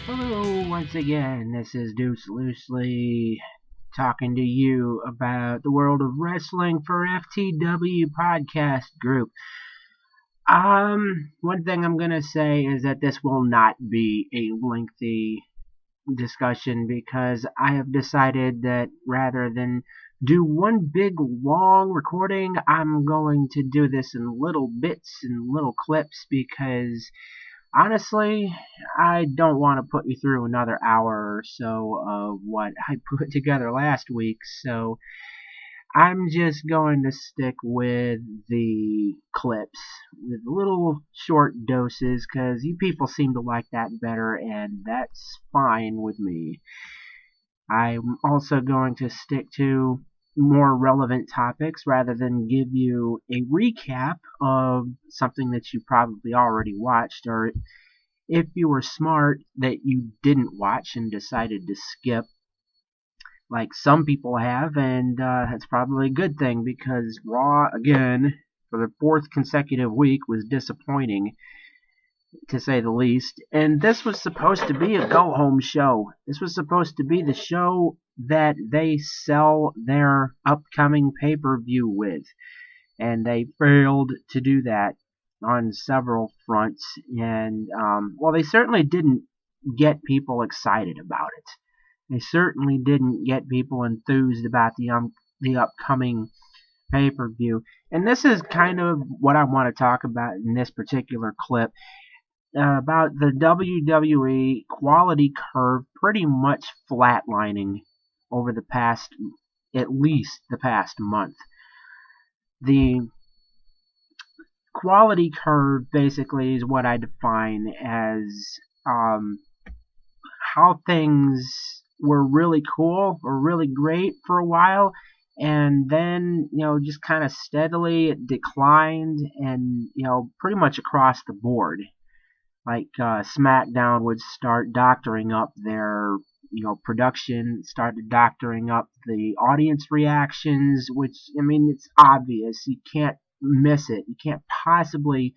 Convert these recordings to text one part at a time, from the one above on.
Hello, once again. This is Deuce loosely talking to you about the world of wrestling for FTW podcast group. One thing I'm gonna say is that this will not be a lengthy discussion because I have decided that rather than do one big long recording, I'm going to do this in little bits and little clips because honestly, I don't want to put you through another hour or so of what I put together last week, so I'm just going to stick with the clips, with little short doses, because you people seem to like that better, and that's fine with me. I'm also going to stick to more relevant topics rather than give you a recap of something that you probably already watched, or if you were smart that you didn't watch and decided to skip, like some people have, and that's probably a good thing because Raw, again, for the fourth consecutive week, was disappointing, to say the least. And this was supposed to be a go-home show. This was supposed to be the show that they sell their upcoming pay-per-view with. And they failed to do that on several fronts. And, well, they certainly didn't get people excited about it. They certainly didn't get people enthused about the upcoming pay-per-view. And this is kind of what I want to talk about in this particular clip. About the WWE quality curve pretty much flatlining over the past, at least the past month. The quality curve basically is what I define as how things were really cool or really great for a while, and then just kind of steadily declined, and pretty much across the board. Like SmackDown would start doctoring up their production, started doctoring up the audience reactions, which, I mean, it's obvious. You can't miss it. You can't possibly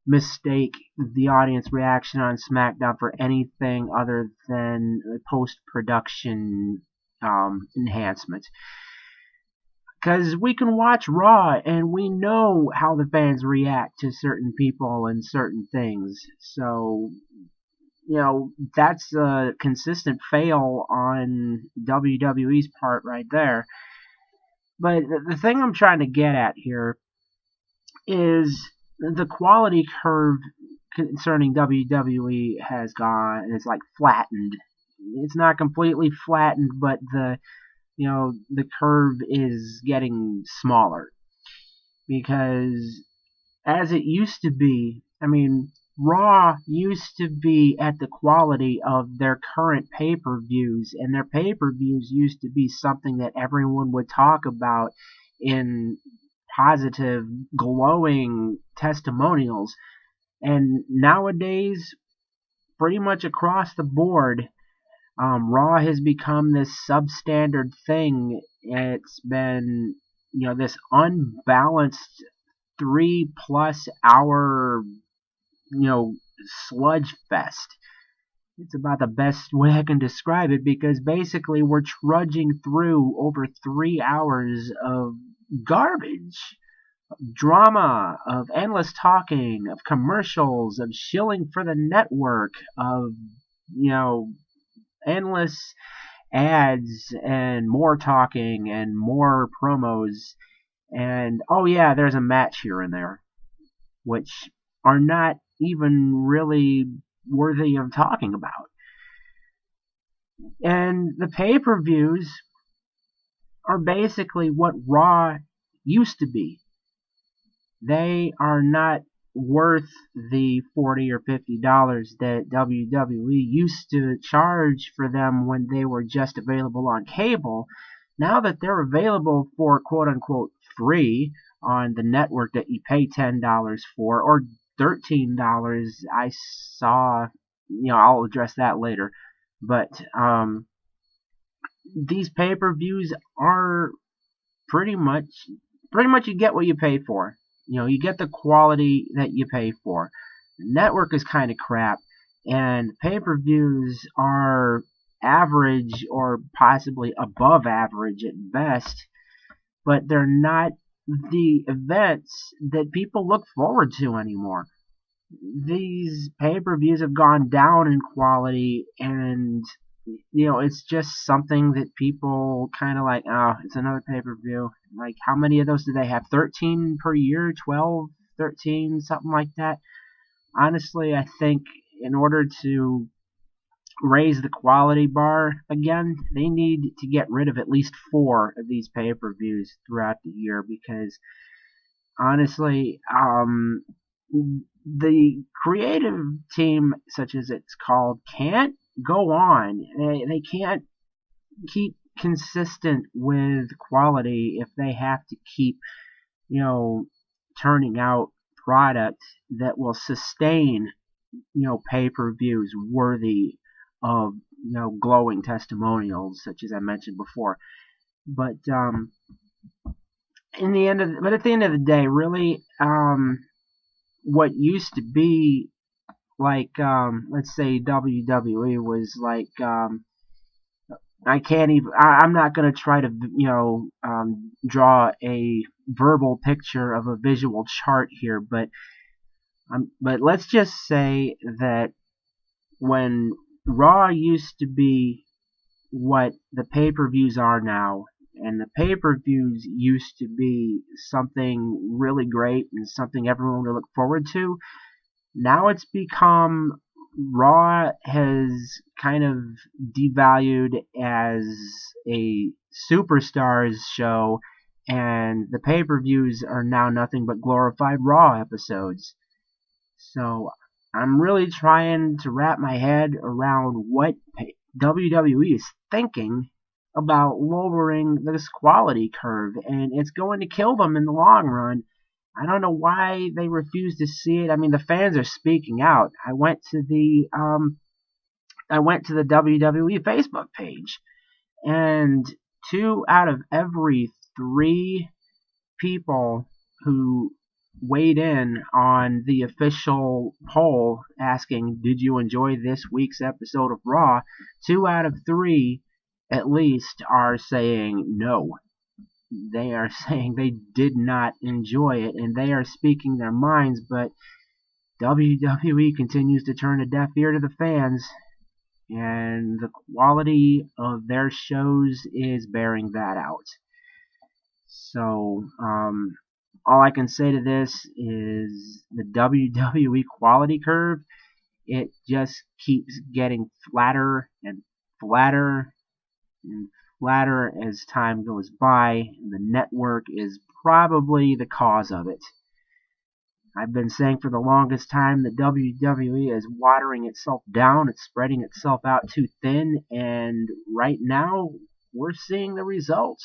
mistake the audience reaction on SmackDown for anything other than post-production enhancement. Because we can watch Raw and we know how the fans react to certain people and certain things. So, that's a consistent fail on WWE's part right there. But the thing I'm trying to get at here is the quality curve concerning WWE has gone, it's like flattened. It's not completely flattened, but the curve is getting smaller. Because as it used to be, I mean, Raw used to be at the quality of their current pay-per-views, and their pay-per-views used to be something that everyone would talk about in positive, glowing testimonials. And nowadays, pretty much across the board, Raw has become this substandard thing. It's been, this unbalanced 3+ hour, sludge fest. It's about the best way I can describe it, because basically we're trudging through over 3 hours of garbage, of drama, of endless talking, of commercials, of shilling for the network, of, endless ads and more talking and more promos. And, oh yeah, there's a match here and there, which are not even really worthy of talking about. And the pay-per-views are basically what Raw used to be. They are not worth the $40 or $50 that WWE used to charge for them when they were just available on cable. Now that they're available for quote-unquote free on the network that you pay $10 for, or $13, I saw, I'll address that later. But these pay-per-views are pretty much you get what you pay for. You get the quality that you pay for. The network is kind of crap. and pay-per-views are average or possibly above average at best, but they're not the events that people look forward to anymore. These pay-per-views have gone down in quality, and it's just something that people kind of like, oh, it's another pay-per-view. Like, how many of those do they have? 13 per year? 12, 13, something like that? Honestly, I think in order to raise the quality bar again, they need to get rid of at least 4 of these pay-per-views throughout the year, because honestly, the creative team, such as it's called, can't go on. They can't keep consistent with quality if they have to keep, turning out product that will sustain, pay-per-views worthy of, glowing testimonials, such as I mentioned before. But at the end of the day, really, what used to be like, let's say WWE was like, I'm not going to try to, draw a verbal picture of a visual chart here, but let's just say that when Raw used to be what the pay-per-views are now, and the pay-per-views used to be something really great and something everyone would look forward to, now it's become, Raw has kind of devalued as a superstars show, and the pay-per-views are now nothing but glorified Raw episodes. So I'm really trying to wrap my head around what WWE is thinking about lowering this quality curve, and it's going to kill them in the long run. I don't know why they refuse to see it. I mean, the fans are speaking out. I went to the WWE Facebook page, and 2 out of every 3 people who weighed in on the official poll asking, did you enjoy this week's episode of Raw, 2 out of 3 at least are saying no. They are saying they did not enjoy it, and they are speaking their minds, but WWE continues to turn a deaf ear to the fans, and the quality of their shows is bearing that out. So, all I can say to this is the WWE quality curve, it just keeps getting flatter and flatter and flatter as time goes by. The network is probably the cause of it. I've been saying for the longest time that WWE is watering itself down, it's spreading itself out too thin, and right now we're seeing the results.